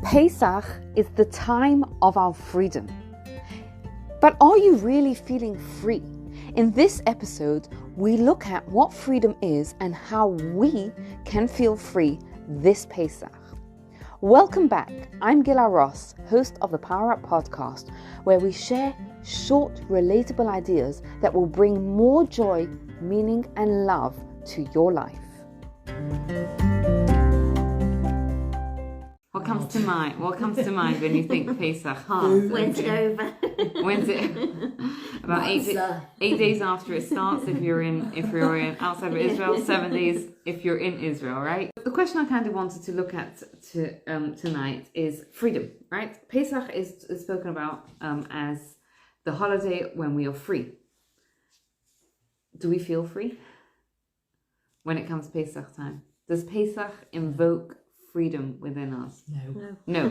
Pesach is the time of our freedom. But are you really feeling free? In this episode, we look at what freedom is and how we can feel free this Pesach. Welcome back. I'm Gila Ross, host of the Power Up podcast, where we share short, relatable ideas that will bring more joy, meaning, and love to your life. What comes to mind when you think Pesach? When's it over? When's it? About 8 days after it starts if you're in outside of Israel, 7 days if you're in Israel, right? The question I kind of wanted to look at tonight is freedom, right? Pesach is spoken about as the holiday when we are free. Do we feel free when it comes to Pesach time? Does Pesach invoke freedom within us? No.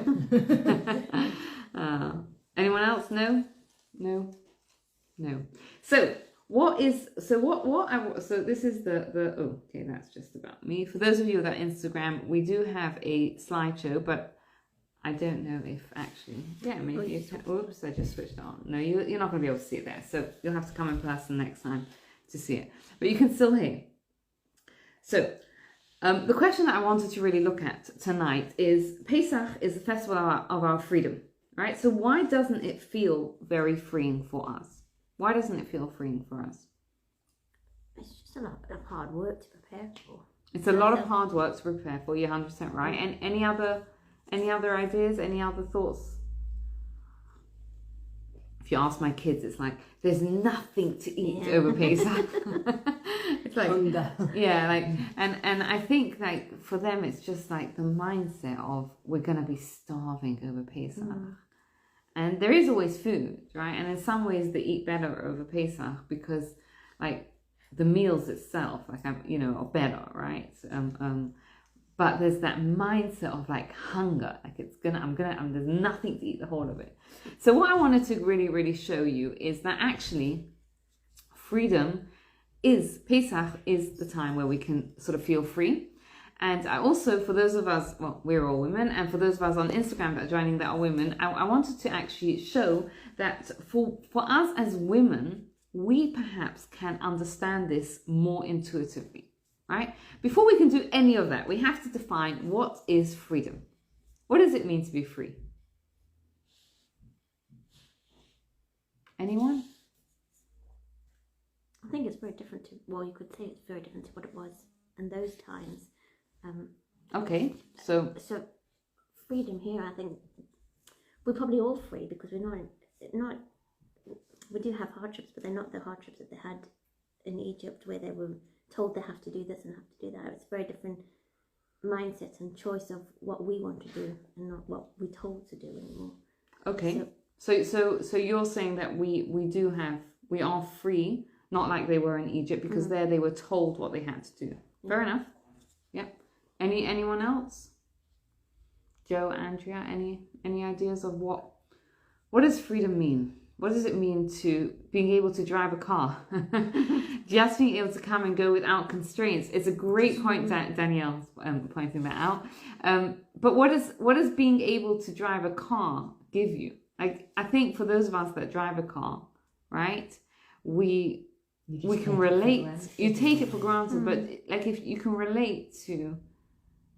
Anyone else? No. So this is the okay, that's just about me. For those of you that Instagram, we do have a slideshow, but I don't know if actually, maybe you can. Oops, I just switched it on. No, you're not going to be able to see it there, so you'll have to come in person next time to see it, but you can still hear. So the question that I wanted to really look at tonight is Pesach is the festival of our freedom, right? So why doesn't it feel very freeing for us? Why doesn't it feel freeing for us? It's just a lot of hard work to prepare for. It's a lot of hard work to prepare for. You're 100% right. And any other ideas? Any other thoughts? If you ask my kids, it's like there's nothing to eat over Pesach. It's like hunger. And I think like for them it's just like the mindset of we're gonna be starving over Pesach. And there is always food, right? And in some ways they eat better over Pesach because like the meals itself, like are better, right? But there's that mindset of like hunger, like there's nothing to eat the whole of it. So what I wanted to really, really show you is that actually Pesach is the time where we can sort of feel free. And I also, for those of us, well, we're all women, and for those of us on Instagram that are joining that are women, I wanted to actually show that for us as women, we perhaps can understand this more intuitively, right? Before we can do any of that, we have to define what is freedom. What does it mean to be free? Anyone? I think it's very different you could say it's very different to what it was in those times. Okay, so freedom here, I think we're probably all free because we do have hardships, but they're not the hardships that they had in Egypt where they were told they have to do this and have to do that. It's a very different mindset and choice of what we want to do and not what we're told to do anymore. Okay, so you're saying that we are free, not like they were in Egypt, because there they were told what they had to do. Fair enough. Yep. Anyone else? Joe, Andrea, any ideas of what does freedom mean? What does it mean to being able to drive a car? Just being able to come and go without constraints. It's a great point, Danielle's pointing that out. But what does being able to drive a car give you? Like, I think for those of us that drive a car, right, we can relate. You take it for granted, but like if you can relate to,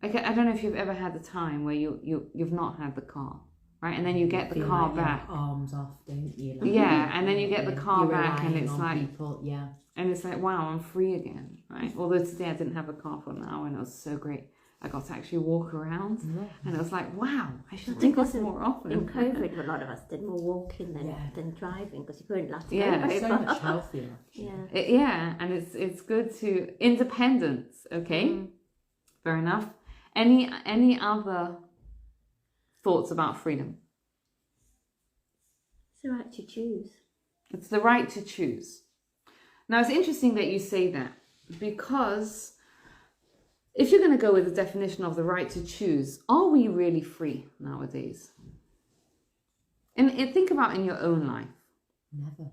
like, I don't know if you've ever had a time where you've not had the car, right, and then you get the car back. Arms off, don't you? Like, and then you get the car back, and it's like people, and it's like, wow, I'm free again, right? Although today I didn't have a car for an hour, and it was so great. I got to actually walk around, and I was like, wow, I should do this more often. In COVID, a lot of us did more walking than driving because you couldn't last. It's so much healthier. And it's good to independence. Okay, fair enough. Any other thoughts about freedom? It's the right to choose. It's the right to choose. Now it's interesting that you say that, because if you're going to go with the definition of the right to choose, are we really free nowadays? And think about in your own life. Never.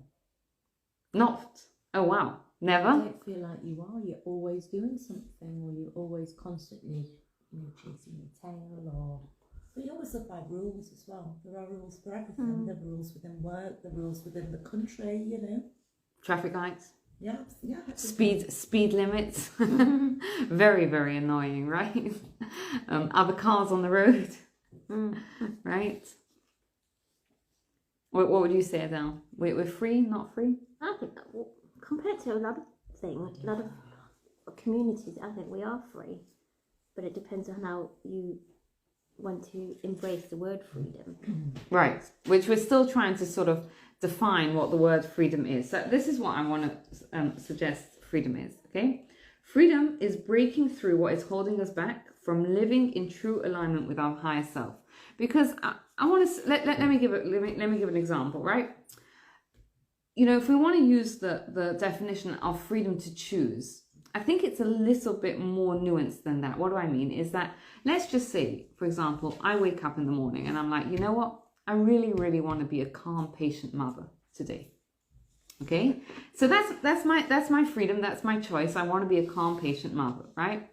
Not. Oh, wow. Never? I don't feel like you are. You're always doing something, or you're always constantly chasing your tail, or But you always live by rules as well. There are rules for everything. There are rules within work, there are rules within the country, you know. Traffic lights. Yeah, everything. Speed limits. Very, very annoying, right? Other cars on the road, right? What would you say, Adele? We're free, not free? I think that, compared to a lot of things, a lot of communities, I think we are free, but it depends on how you want to embrace the word freedom. Right, which we're still trying to sort of define what the word freedom is. So this is what I want to suggest freedom is, okay? Freedom is breaking through what is holding us back from living in true alignment with our higher self. Because I want to let me give an example, right? You know, if we want to use the definition of freedom to choose, I think it's a little bit more nuanced than that. What do I mean? Is that, let's just say, for example, I wake up in the morning and I'm like, you know what? I really, really want to be a calm, patient mother today. Okay? So that's my freedom, that's my choice. I want to be a calm, patient mother, right?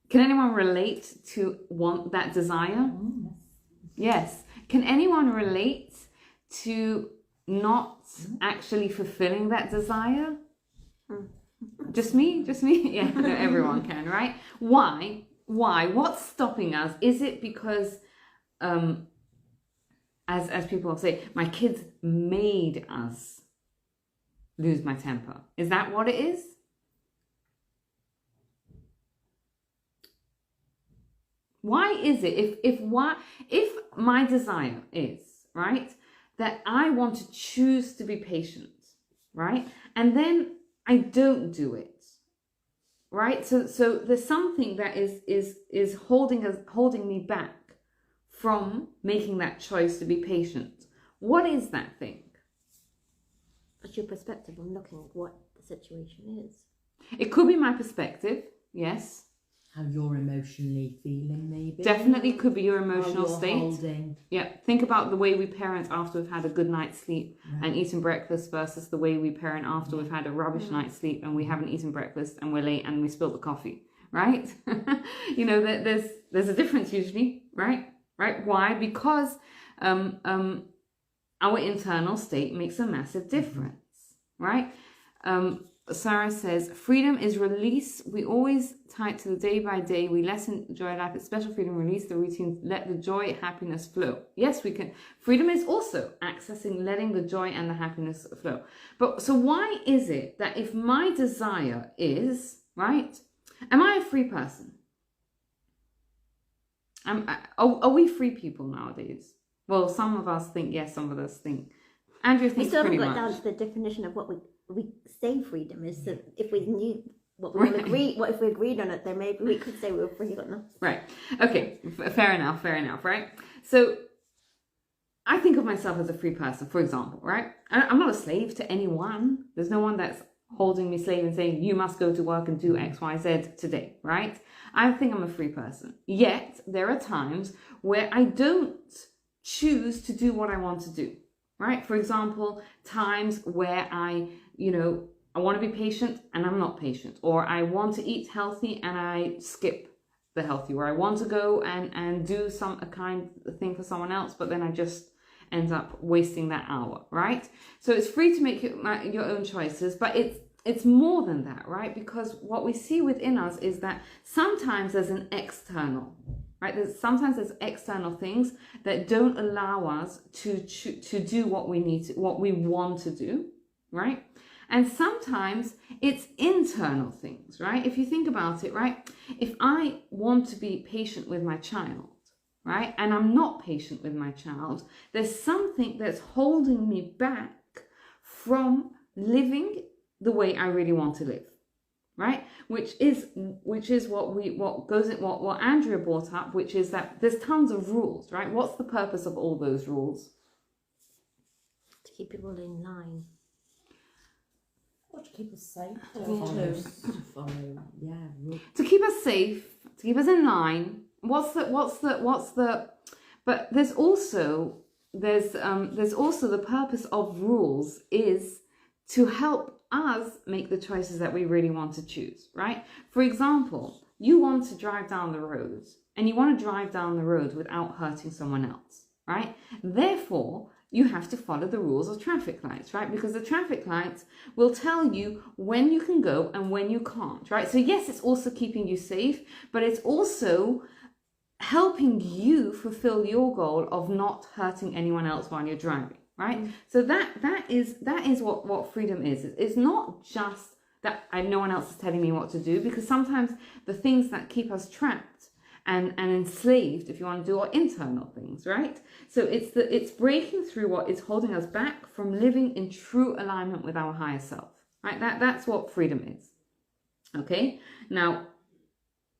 Can anyone relate to that desire? Yes. Can anyone relate to not actually fulfilling that desire? Just me? Yeah, no, everyone can, right? Why? What's stopping us? Is it because, as people say, my kids made us lose my temper? Is that what it is? Why is it, if my desire is, right, that I want to choose to be patient, right, and then I don't do it, right? So there's something that is holding me back from making that choice to be patient. What is that thing? It's your perspective on looking at what the situation is. It could be my perspective, yes. How you're emotionally feeling, maybe. Definitely could be your emotional How you're state. holding. Yeah, think about the way we parent after we've had a good night's sleep and eaten breakfast versus the way we parent after we've had a rubbish night's sleep and we haven't eaten breakfast and we're late and we spilled the coffee, right? You know, there's a difference usually, right? Why? Because our internal state makes a massive difference, right? Sarah says, freedom is release. We always tie it to the day by day. We lessen joy life. It's special freedom, release the routine, let the joy, happiness flow. Yes, we can. Freedom is also accessing, letting the joy and the happiness flow. But so why is it that if my desire is, right, am I a free person? Are we free people nowadays? Well, some of us think yes, some of us think. Andrew thinks still pretty haven't much. got down to the definition of what we say freedom is. So if we knew what we agree, what if we agreed on it, then maybe we could say we were free or not. Right. Okay. Fair enough. Right. So I think of myself as a free person, for example. Right. I'm not a slave to anyone. There's no one that's holding me slave and saying you must go to work and do X, Y, Z today. Right. I think I'm a free person. Yet there are times where I don't choose to do what I want to do. Right. For example, times where I want to be patient and I'm not patient, or I want to eat healthy and I skip the healthy, or I want to go and do a kind thing for someone else, but then I just end up wasting that hour, right? So it's free to make your own choices, but it's more than that, right? Because what we see within us is that sometimes there's an external, right? Sometimes there's external things that don't allow us to do what we want to do, right? And sometimes it's internal things, right? If you think about it, right? If I want to be patient with my child, right? And I'm not patient with my child, there's something that's holding me back from living the way I really want to live, right? Which is what Andrea brought up, which is that there's tons of rules, right? What's the purpose of all those rules? To keep people in line. Or to keep us safe. To follow. Yeah. To keep us safe, to keep us in line. But there's also the purpose of rules is to help us make the choices that we really want to choose, right? For example, you want to drive down the road and you want to drive down the road without hurting someone else, right? Therefore, you have to follow the rules of traffic lights, right? Because the traffic lights will tell you when you can go and when you can't, right? So yes, it's also keeping you safe, but it's also helping you fulfill your goal of not hurting anyone else while you're driving, right? So that is what freedom is. It's not just that no one else is telling me what to do, because sometimes the things that keep us trapped and enslaved, if you want to do, are internal things, right? So it's breaking through what is holding us back from living in true alignment with our higher self, right? That's what freedom is. Okay, now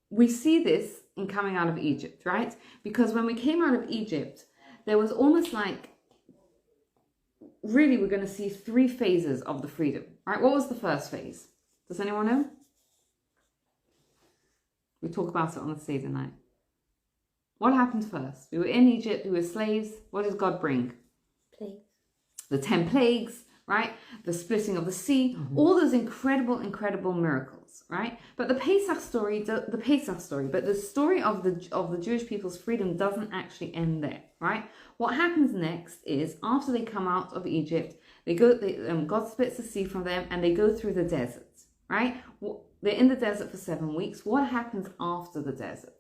we see this in coming out of Egypt, right? Because when we came out of Egypt, there was almost like, really, we're going to see 3 phases of the freedom, right? What was the first phase? Does anyone know? We talk about it on the Seder night. What happened first? We were in Egypt, we were slaves. What did God bring? Plagues. The 10 plagues, right? The splitting of the sea, all those incredible miracles, right? But the story, but the story of the Jewish people's freedom doesn't actually end there, right? What happens next is, after they come out of Egypt, God splits the sea from them and they go through the desert, right? They're in the desert for 7 weeks. What happens after the desert?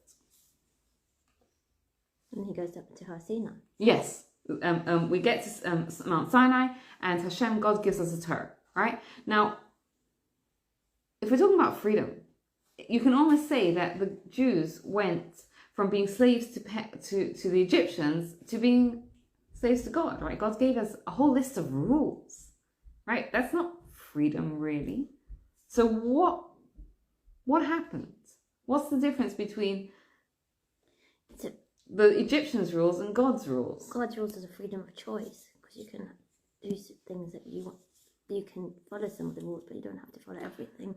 And he goes up to Har Sinai. Yes. We get to Mount Sinai, and Hashem, God, gives us a Torah, right? Now, if we're talking about freedom, you can almost say that the Jews went from being slaves to the Egyptians to being slaves to God, right? God gave us a whole list of rules, right? That's not freedom, really. So what happened? What's the difference between the Egyptians' rules and God's rules? God's rules is a freedom of choice, because you can do things that you want. You can follow some of the rules, but you don't have to follow everything.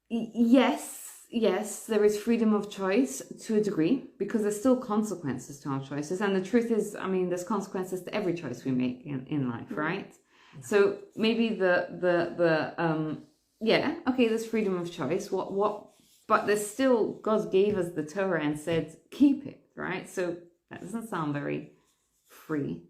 Yes, there is freedom of choice to a degree, because there's still consequences to our choices. And the truth is, I mean, there's consequences to every choice we make in life, right? Yeah. So maybe there's freedom of choice. But there's still, God gave us the Torah and said, keep it, right? So that doesn't sound very free.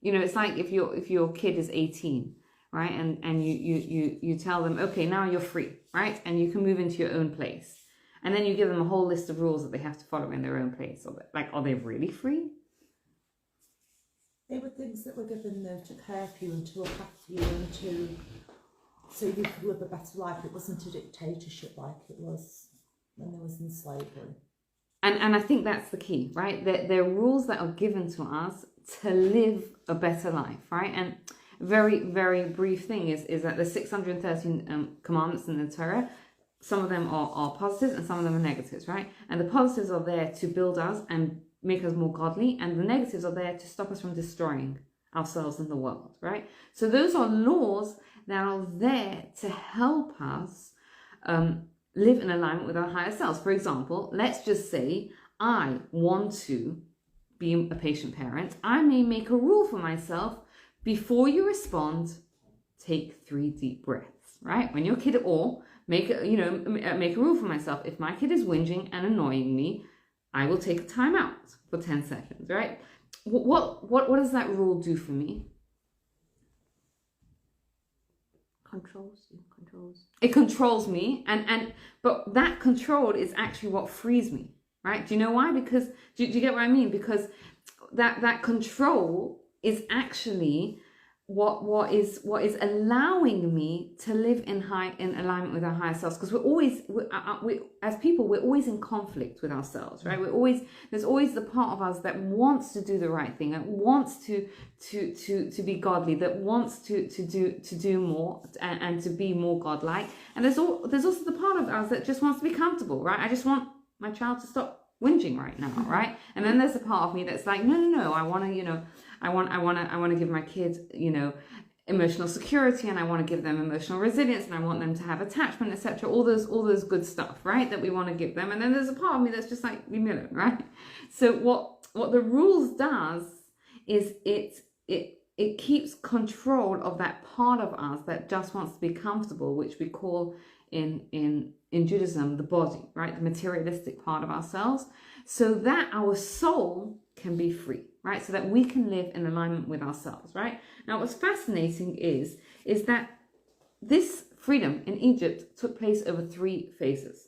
You know, it's like if your kid is 18, right? And you tell them, okay, now you're free, right? And you can move into your own place. And then you give them a whole list of rules that they have to follow in their own place. Are they really free? They were things that were given there to care for you and to look after you and so you could live a better life. It wasn't a dictatorship like it was when there was in slavery. And I think that's the key, right? There are rules that are given to us to live a better life, right? And very, very brief thing is that the 613 commandments in the Torah, some of them are positives and some of them are negatives, right? And the positives are there to build us and make us more godly, and the negatives are there to stop us from destroying ourselves and the world, right? So those are laws that are there to help us live in alignment with our higher selves. For example, let's just say I want to be a patient parent. I may make a rule for myself: before you respond, take 3 deep breaths, right? When your kid, or make a rule for myself: if my kid is whinging and annoying me, I will take a time out for 10 seconds, right? What does that rule do for me? Controls. It controls me, but that control is actually what frees me, right? Do you know why? Because do you get what I mean? Because that control is actually what is allowing me to live in alignment with our higher selves. Because we as people, we're always in conflict with ourselves, right? There's always the part of us that wants to do the right thing, that wants to be godly, that wants to do more and to be more godlike. And there's also the part of us that just wants to be comfortable, right? I just want my child to stop whinging right now, right? And then there's a part of me that's like, no, I want to give my kids, emotional security, and I want to give them emotional resilience, and I want them to have attachment, etc. All those good stuff, right? That we want to give them. And then there's a part of me that's just like, leave me alone, right? So what the rules does is it keeps control of that part of us that just wants to be comfortable, which we call in Judaism, the body, right? The materialistic part of ourselves, so that our soul can be free, right? So that we can live in alignment with ourselves, right? Now, what's fascinating is that this freedom in Egypt took place over 3 phases.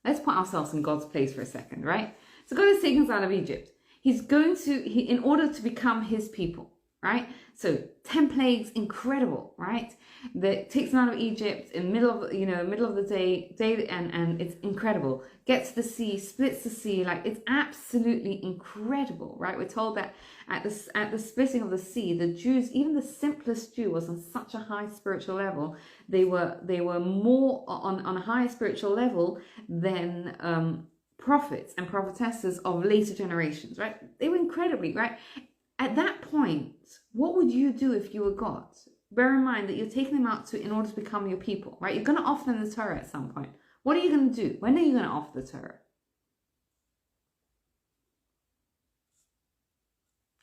Let's put ourselves in God's place for a second, right? So God has taken us out of Egypt. In order to become his people, right? So 10 plagues, incredible, right? That takes them out of Egypt in middle of the day, and it's incredible. Gets to the sea, splits the sea, like it's absolutely incredible, right? We're told that at the splitting of the sea, the Jews, even the simplest Jew, was on such a high spiritual level. They were more on a higher spiritual level than prophets and prophetesses of later generations, right? They were incredibly, right? At that point, what would you do if you were God? Bear in mind that you're taking them out in order to become your people, right? You're going to offer them the Torah at some point. What are you going to do? When are you going to offer the Torah?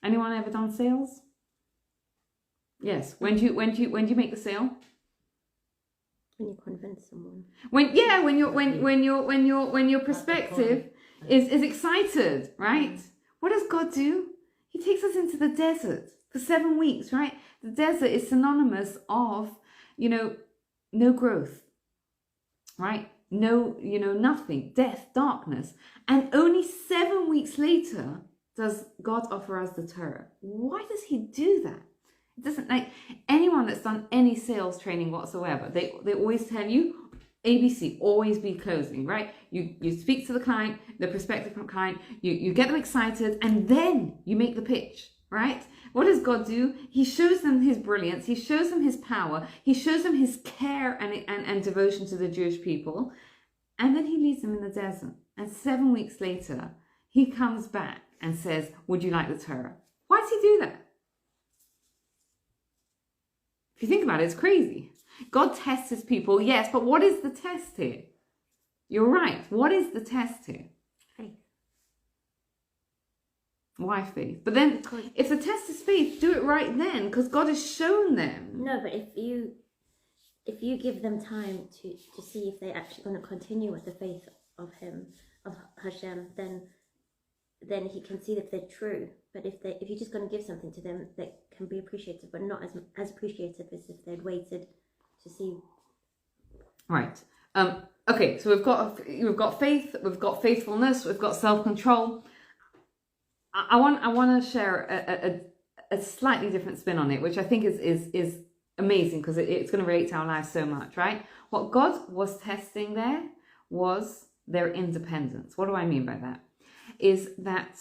Anyone ever done sales? Yes. When do you make the sale? When you convince someone. When your perspective is excited, right? What does God do? He takes us into the desert for 7 weeks, right? The desert is synonymous of, no growth, right? No, nothing, death, darkness. And only 7 weeks later does God offer us the Torah. Why does he do that? It doesn't, like, anyone that's done any sales training whatsoever, they always tell you, ABC, always be closing, right? You speak to the client, the prospective client, you get them excited, and then you make the pitch, right? What does God do? He shows them his brilliance, he shows them his power, he shows them his care and devotion to the Jewish people, and then he leaves them in the desert. And 7 weeks later, he comes back and says, would you like the Torah? Why does he do that? If you think about it, it's crazy. God tests his people, yes, but what is the test here? You're right. What is the test here? Faith. Why faith? But then, if the test is faith, do it right then, because God has shown them. No, but if you give them time to see if they're actually going to continue with the faith of him, of Hashem, then he can see that they're true. But if you're just going to give something to them that can be appreciated, but not as appreciative as if they'd waited to see. Right. Okay. So we've got faith, we've got faithfulness, we've got self-control. I want to share a slightly different spin on it, which I think is amazing because it's going to relate to our lives so much, right? What God was testing there was their independence. What do I mean by that? Is that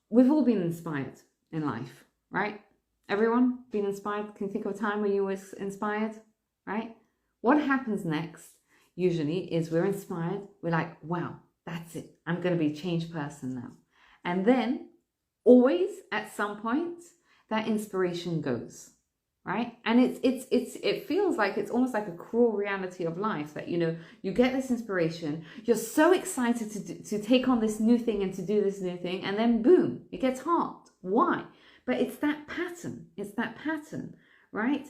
we've all been inspired in life, right? Everyone been inspired? Can you think of a time where you were inspired, right? What happens next usually is we're inspired. We're like, wow, that's it. I'm going to be a changed person now. And then always at some point that inspiration goes, right? And it feels like it's almost like a cruel reality of life that, you get this inspiration, you're so excited to take on this new thing and to do this new thing, and then boom, it gets hard. Why? But it's that pattern, right?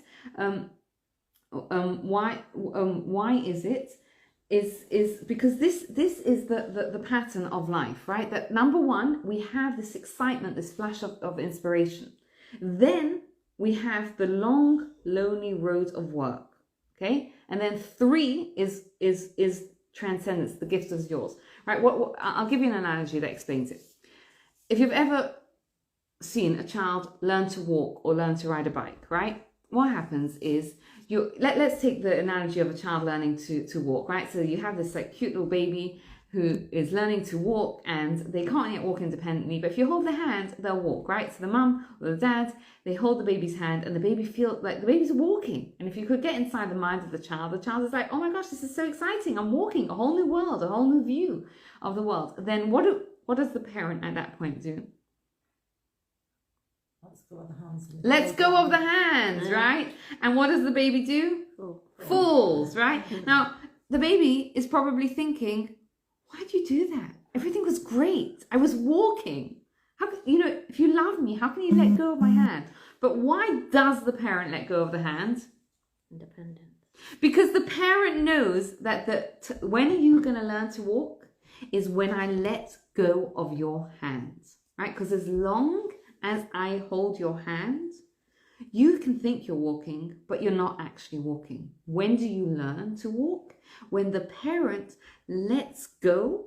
Why is it? Is because this is the pattern of life, right? That number one, we have this excitement, this flash of inspiration. Then we have the long, lonely road of work, okay? And then 3 is transcendence, the gift is yours, right? I'll give you an analogy that explains it. If you've ever seen a child learn to walk or learn to ride a bike, right? What happens is let's take the analogy of a child learning to walk, right? So you have this like cute little baby who is learning to walk and they can't yet walk independently, but if you hold their hand, they'll walk, right? So the mum or the dad, they hold the baby's hand and the baby feels like the baby's walking. And if you could get inside the mind of the child is like, oh my gosh, this is so exciting. I'm walking a whole new world, a whole new view of the world. Then what does the parent at that point do? Let's go of the hands, right? And what does the baby do? Falls, right? Now, the baby is probably thinking, why'd you do that? Everything was great. I was walking. How can, if you love me, how can you let go of my hand? But why does the parent let go of the hand? Independence. Because the parent knows that when are you going to learn to walk is when I let go of your hands, right? Because as long as I hold your hand, you can think you're walking, but you're not actually walking. When do you learn to walk? When the parent lets go,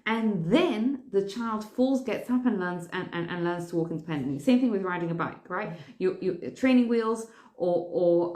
and then the child falls, gets up, and learns and learns to walk independently. Same thing with riding a bike, right? You training wheels, or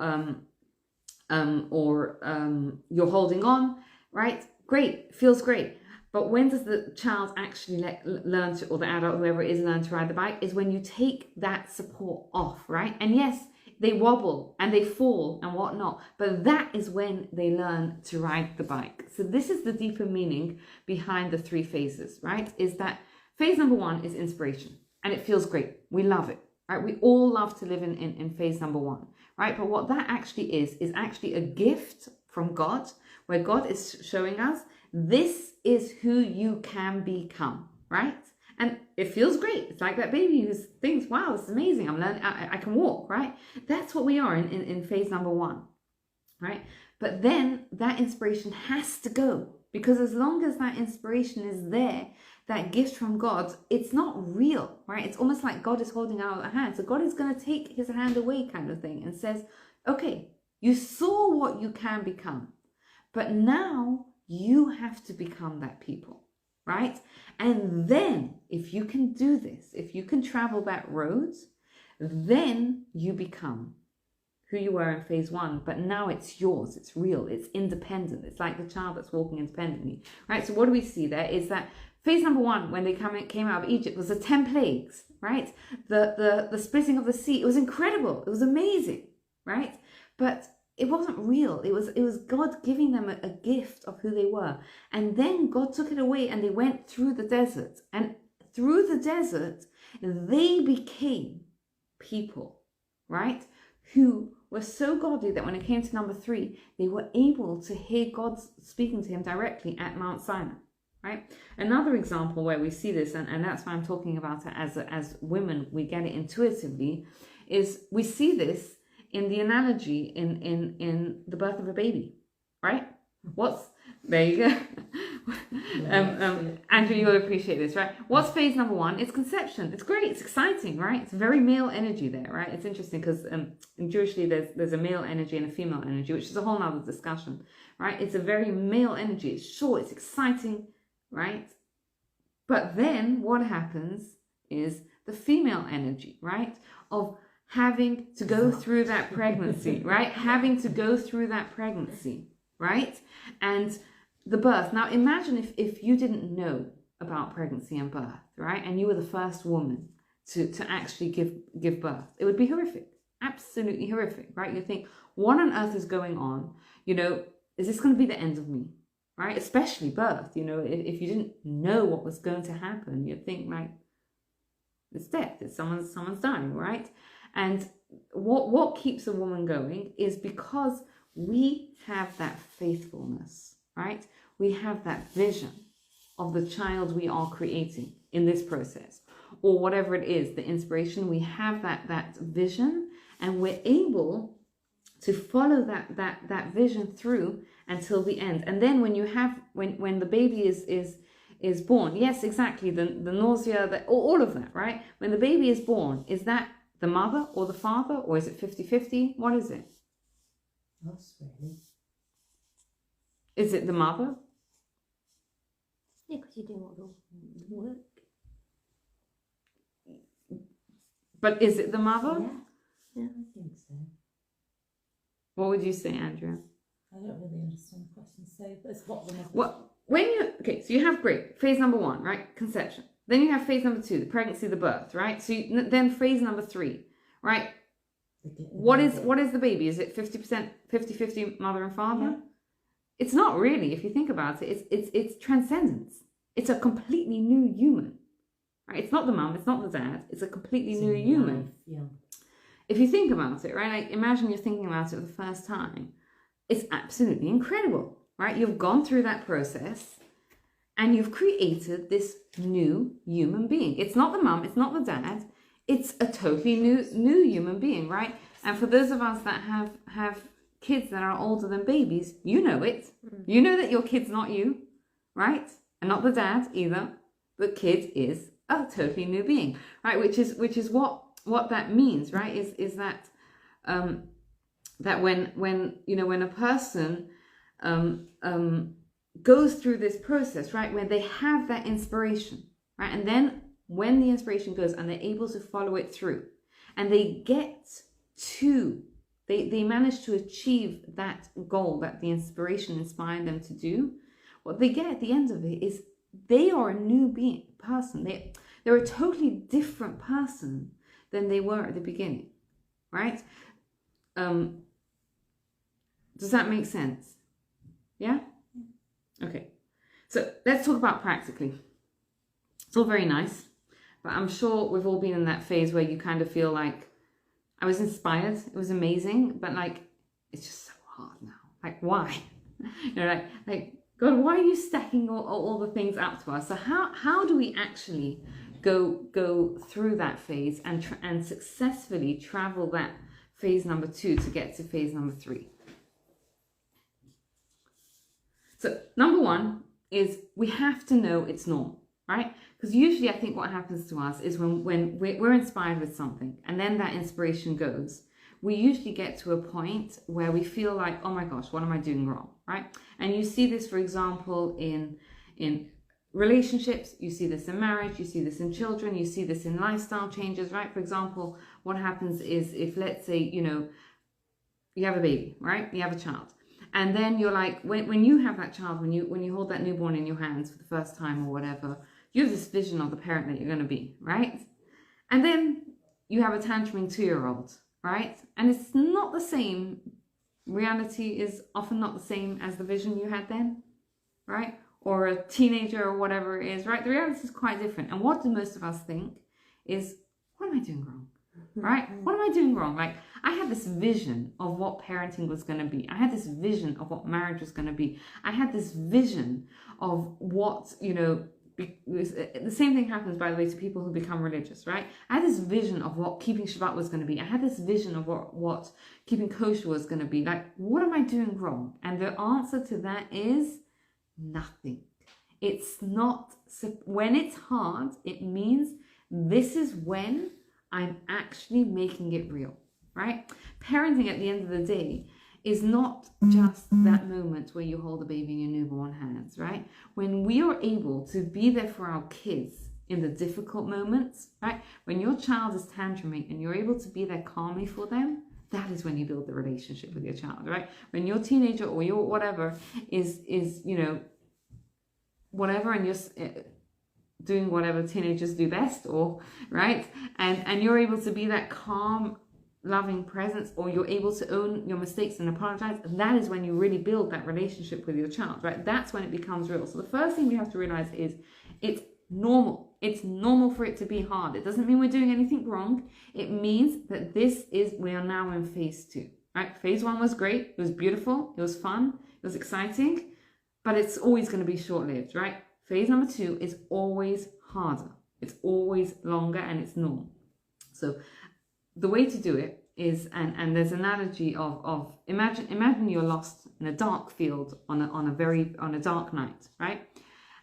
you're holding on, right? Great, feels great. But when does the child actually learn to, or the adult, whoever it is, learn to ride the bike? Is when you take that support off, right? And yes, they wobble and they fall and whatnot, but that is when they learn to ride the bike. So this is the deeper meaning behind the 3 phases, right? Is that phase number 1 is inspiration, and it feels great. We love it, right? We all love to live in phase number 1, right? But what that actually is actually a gift from God, where God is showing us, this is who you can become, right? And it feels great. It's like that baby who thinks, wow, this is amazing. I'm learning, I can walk, right? That's what we are in phase number 1, right? But then that inspiration has to go, because as long as that inspiration is there, that gift from God, it's not real, right? It's almost like God is holding out a hand. So God is going to take his hand away, kind of thing, and says, okay, you saw what you can become, but now you have to become that people, right? And then if you can do this, if you can travel that road, then you become who you were in phase 1, but now it's yours, it's real, it's independent. It's like the child that's walking independently, right? So what do we see there is that phase number 1, when they came out of Egypt, was the 10 plagues, right? The splitting of the sea. It was incredible. It was amazing, right? But it wasn't real. It was God giving them a gift of who they were. And then God took it away, and they went through the desert. And through the desert, they became people, right? Who were so godly that when it came to number 3, they were able to hear God speaking to him directly at Mount Sinai, right? Another example where we see this, and that's why I'm talking about it as women, we get it intuitively, is we see this in the analogy in the birth of a baby, right? There you go. Andrew, you'll appreciate this, right? What's phase number 1? It's conception. It's great. It's exciting, right? It's very male energy there, right? It's interesting because in Jewishly there's a male energy and a female energy, which is a whole nother discussion, right? It's a very male energy. It's short. It's exciting, right? But then what happens is the female energy, right? Of having to go through that pregnancy, right? Having to go through that pregnancy, right? And the birth. Now imagine if you didn't know about pregnancy and birth, right? And you were the first woman to actually give birth. It would be horrific, absolutely horrific, right? You think, what on earth is going on? You know, is this going to be the end of me, right? Especially birth, you know, if you didn't know what was going to happen, you'd think like, it's death, it's someone's dying, right? And what keeps a woman going is because we have that faithfulness, right? We have that vision of the child we are creating in this process, or whatever it is, the inspiration. We have that vision, and we're able to follow that vision through until the end. And then when the baby is born, yes, exactly, the nausea, all of that, right? When the baby is born, is that the mother or the father, or is it 50-50? What is it? Us, really. Is it the mother? Yeah, because you're doing all the work. But is it the mother? Yeah, I think so. What would you say, Andrea? I don't really understand the question. So it's what the mother... So you have phase number 1, right? Conception. Then you have phase number 2, the pregnancy, the birth, right? So then phase number 3, right? What is the baby? Is it 50% mother and father? Yeah. It's not really, if you think about it. It's transcendence. It's a completely new human, right? It's not the mum, it's not the dad. It's a completely new human. Life, yeah. If you think about it, right? Like imagine you're thinking about it for the first time. It's absolutely incredible, right? You've gone through that process and you've created this new human being. It's not the mum, it's not the dad. It's a totally new human being, right? And for those of us that have kids that are older than babies, you know it. You know that your kid's not you, right? And not the dad either. The kid is a totally new being, right? Which is what that means, right? Is that that when a person goes through this process, right, where they have that inspiration, right, and then when the inspiration goes and they're able to follow it through, and they get to they manage to achieve that goal that the inspiration inspired them to do, what they get at the end of it is they are a new person. They're a totally different person than they were at the beginning, right? Does that make sense? Yeah? Okay. So let's talk about practically. It's all very nice, but I'm sure we've all been in that phase where you kind of feel like, I was inspired, it was amazing, but like, it's just so hard now. Like, why? You know, like God, why are you stacking all the things up to us? So how do we actually go through that phase and successfully travel that phase number 2 to get to phase number 3? So number 1 is we have to know it's normal, right? Because usually I think what happens to us is when we're inspired with something and then that inspiration goes, we usually get to a point where we feel like, oh my gosh, what am I doing wrong, right? And you see this, for example, in relationships, you see this in marriage, you see this in children, you see this in lifestyle changes, right? For example, what happens is if, let's say, you have a baby, right? You have a child. And then you're like, when you have that child, when you hold that newborn in your hands for the first time or whatever, you have this vision of the parent that you're going to be, right? And then you have a tantruming 2-year-old, right? And it's not the same. Reality is often not the same as the vision you had then, right? Or a teenager or whatever it is, right? The reality is quite different. And what do most of us think is, what am I doing wrong? Right? What am I doing wrong? Like, I had this vision of what parenting was going to be. I had this vision of what marriage was going to be. I had this vision of what, the same thing happens, by the way, to people who become religious, right? I had this vision of what keeping Shabbat was going to be. I had this vision of what keeping kosher was going to be. Like, what am I doing wrong? And the answer to that is nothing. It's not, when it's hard, it means this is when I'm actually making it real, right? Parenting at the end of the day is not just that moment where you hold a baby in your newborn hands, right? When we are able to be there for our kids in the difficult moments, right? When your child is tantruming and you're able to be there calmly for them, that is when you build the relationship with your child, right? When your teenager or your whatever is whatever, and you're doing whatever teenagers do best, or right, and you're able to be that calm, loving presence, or you're able to own your mistakes and apologize, that is when you really build that relationship with your child, right? That's when it becomes real. So the first thing we have to realize is it's normal. It's normal for it to be hard. It doesn't mean we're doing anything wrong. It means that we are now in phase 2, right? Phase 1 was great. It was beautiful. It was fun. It was exciting, but it's always going to be short-lived, right? Phase number 2 is always harder. It's always longer, and it's normal. So the way to do it is, and there's an analogy of imagine you're lost in a dark field on a dark night, right?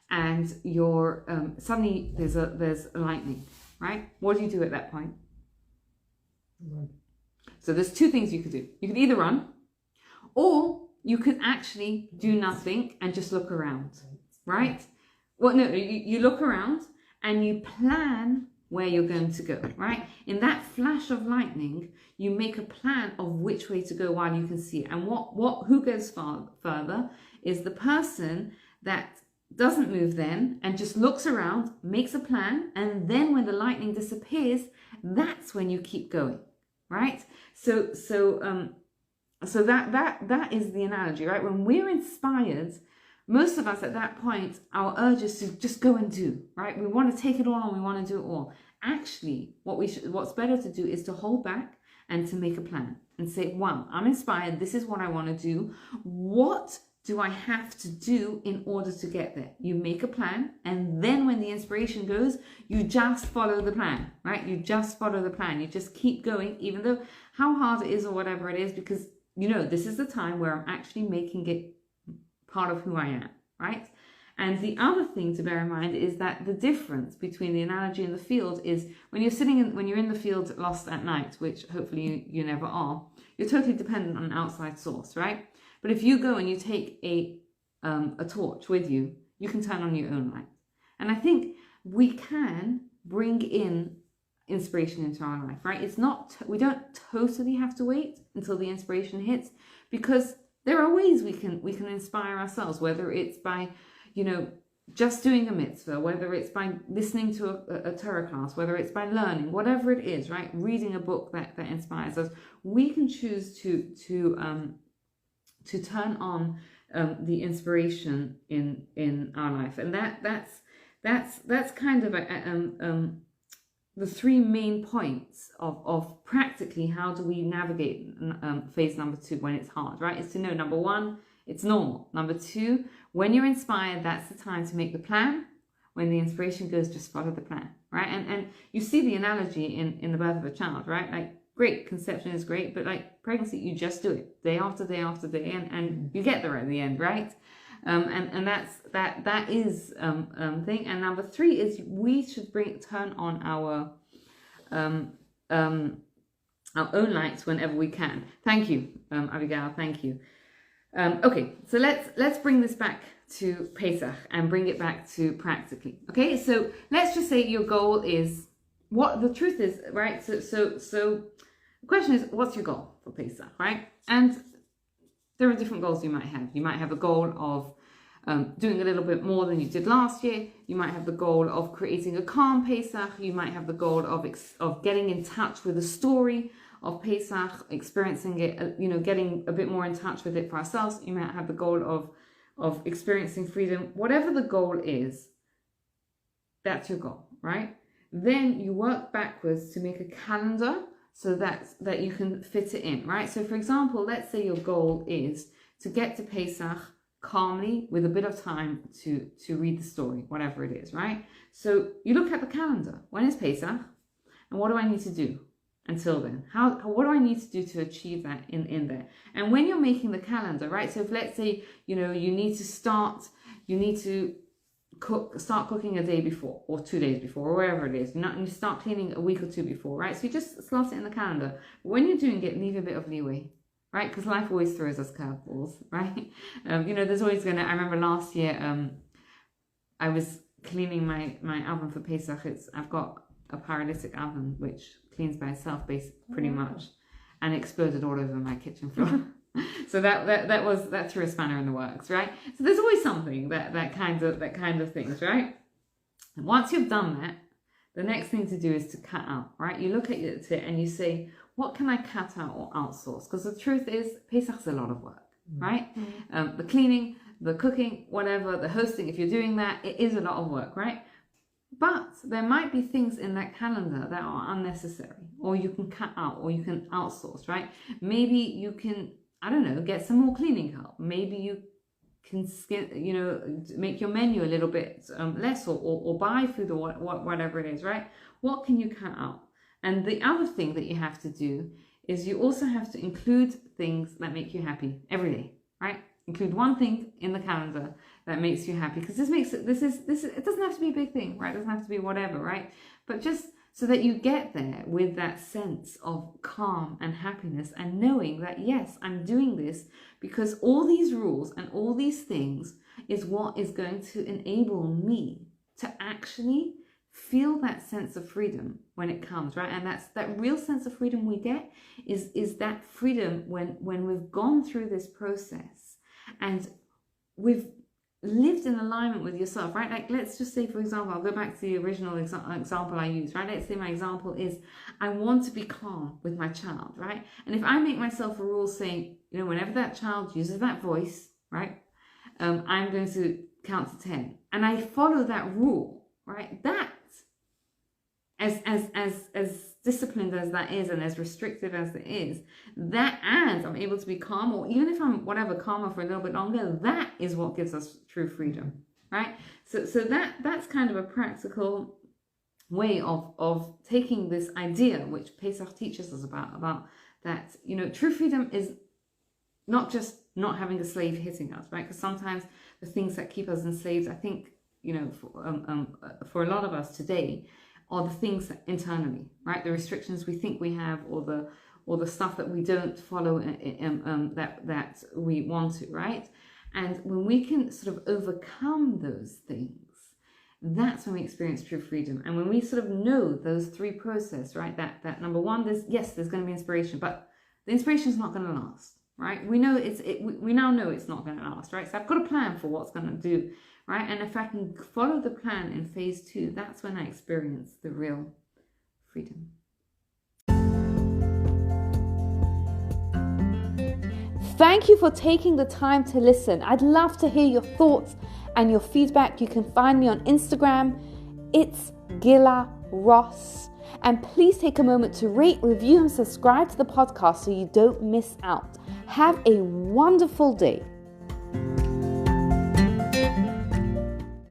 And you're suddenly there's lightning, right? What do you do at that point? Run. So there's 2 things you could do. You could either run, or you could actually do nothing and just look around, right? Well, no, you look around and you plan where you're going to go, right? In that flash of lightning, you make a plan of which way to go while you can see it. And who goes further is the person that doesn't move then and just looks around, makes a plan, and then when the lightning disappears, that's when you keep going, right? So that is the analogy, right? When we're inspired, most of us at that point, our urge is to just go and do, right? We want to take it all on, we want to do it all. Actually, what's better to do is to hold back and to make a plan and say, wow, I'm inspired, this is what I want to do. What do I have to do in order to get there? You make a plan, and then when the inspiration goes, you just follow the plan, right? You just follow the plan. You just keep going, even though how hard it is or whatever it is, because this is the time where I'm actually making it part of who I am, right? And the other thing to bear in mind is that the difference between the analogy and the field is when you're in the field lost at night, which hopefully you never are, you're totally dependent on an outside source, right? But if you go and you take a torch with you, you can turn on your own light. And I think we can bring in inspiration into our life, right? It's not, we don't totally have to wait until the inspiration hits, because there are ways we can inspire ourselves, whether it's by just doing a mitzvah, whether it's by listening to a Torah class, whether it's by learning, whatever it is, right? Reading a book that inspires us. We can choose to turn on the inspiration in our life, and that's kind of the three main points of practically how do we navigate phase number 2 when it's hard, right? Is to know, number 1, it's normal. Number 2, when you're inspired, that's the time to make the plan. When the inspiration goes, just follow the plan, right? And you see the analogy in the birth of a child, right? Like, great, conception is great, but like pregnancy, you just do it day after day after day, and you get there at the end, right? And that is thing. And number 3 is we should turn on our own lights whenever we can. Thank you, Abigail. Thank you. Okay, so let's bring this back to Pesach and bring it back to practically. Okay, so let's just say your goal is what the truth is, right? So the question is, what's your goal for Pesach, right? And there are different goals you might have. You might have a goal of doing a little bit more than you did last year. You might have the goal of creating a calm Pesach. You might have the goal of getting in touch with the story of Pesach, experiencing it, getting a bit more in touch with it for ourselves. You might have the goal of experiencing freedom. Whatever the goal is, that's your goal, right? Then you work backwards to make a calendar so that you can fit it in, right? So for example, let's say your goal is to get to Pesach calmly with a bit of time to read the story, whatever it is, right? So you look at the calendar. When is Pesach? And what do I need to do until then? What do I need to do to achieve that in there? And when you're making the calendar, right? So if let's say, you need to start cooking a day before or 2 days before or wherever it is. You start cleaning a week or 2 before, right? So you just slot it in the calendar. But when you're doing it, leave a bit of leeway, right? Because life always throws us curveballs, right? There's always I remember last year, I was cleaning my oven for Pesach. I've got a paralytic oven which cleans by itself, pretty much, and exploded all over my kitchen floor. So that threw a spanner in the works, right? So there's always something that kind of things, right? And once you've done that, the next thing to do is to cut out, right? You look at it and you say, what can I cut out or outsource? Because the truth is, Pesach's a lot of work, right? The cleaning, the cooking, whatever, the hosting, if you're doing that, it is a lot of work, right? But there might be things in that calendar that are unnecessary, or you can cut out, or you can outsource, right? Maybe you can, I don't know, get some more cleaning help. Maybe you can make your menu a little bit less, or buy food, or whatever it is, right? What can you cut out? And the other thing that you have to do is you also have to include things that make you happy every day, right? Include one thing in the calendar that makes you happy, because it doesn't have to be a big thing, right? It doesn't have to be whatever, right? But just so that you get there with that sense of calm and happiness, and knowing that, yes, I'm doing this because all these rules and all these things is what is going to enable me to actually feel that sense of freedom when it comes, right? And that's that real sense of freedom we get is that freedom when we've gone through this process and we've lived in alignment with yourself, right? Like, let's just say, for example, I'll go back to the original example I used, right? Let's say my example is I want to be calm with my child, right? And if I make myself a rule saying, whenever that child uses that voice, right, I'm going to count to 10, and I follow that rule, right? That, as disciplined as that is, and as restrictive as it is, that, and I'm able to be calm, or even if I'm calmer for a little bit longer, that is what gives us true freedom, right? So that's kind of a practical way of taking this idea which Pesach teaches us about that, true freedom is not just not having a slave hitting us, right? Because sometimes the things that keep us enslaved, I think, for a lot of us today, are the things that internally, right? The restrictions we think we have, or the stuff that we don't follow, that we want to, right? And when we can sort of overcome those things, that's when we experience true freedom. And when we sort of know those three processes, right? That number one, there's going to be inspiration, but the inspiration is not going to last, right? We know we now know it's not going to last, right? So I've got a plan for what's going to do, right? And if I can follow the plan in phase 2, that's when I experience the real freedom. Thank you for taking the time to listen. I'd love to hear your thoughts and your feedback. You can find me on Instagram. It's Gilla Ross. And please take a moment to rate, review, and subscribe to the podcast so you don't miss out. Have a wonderful day.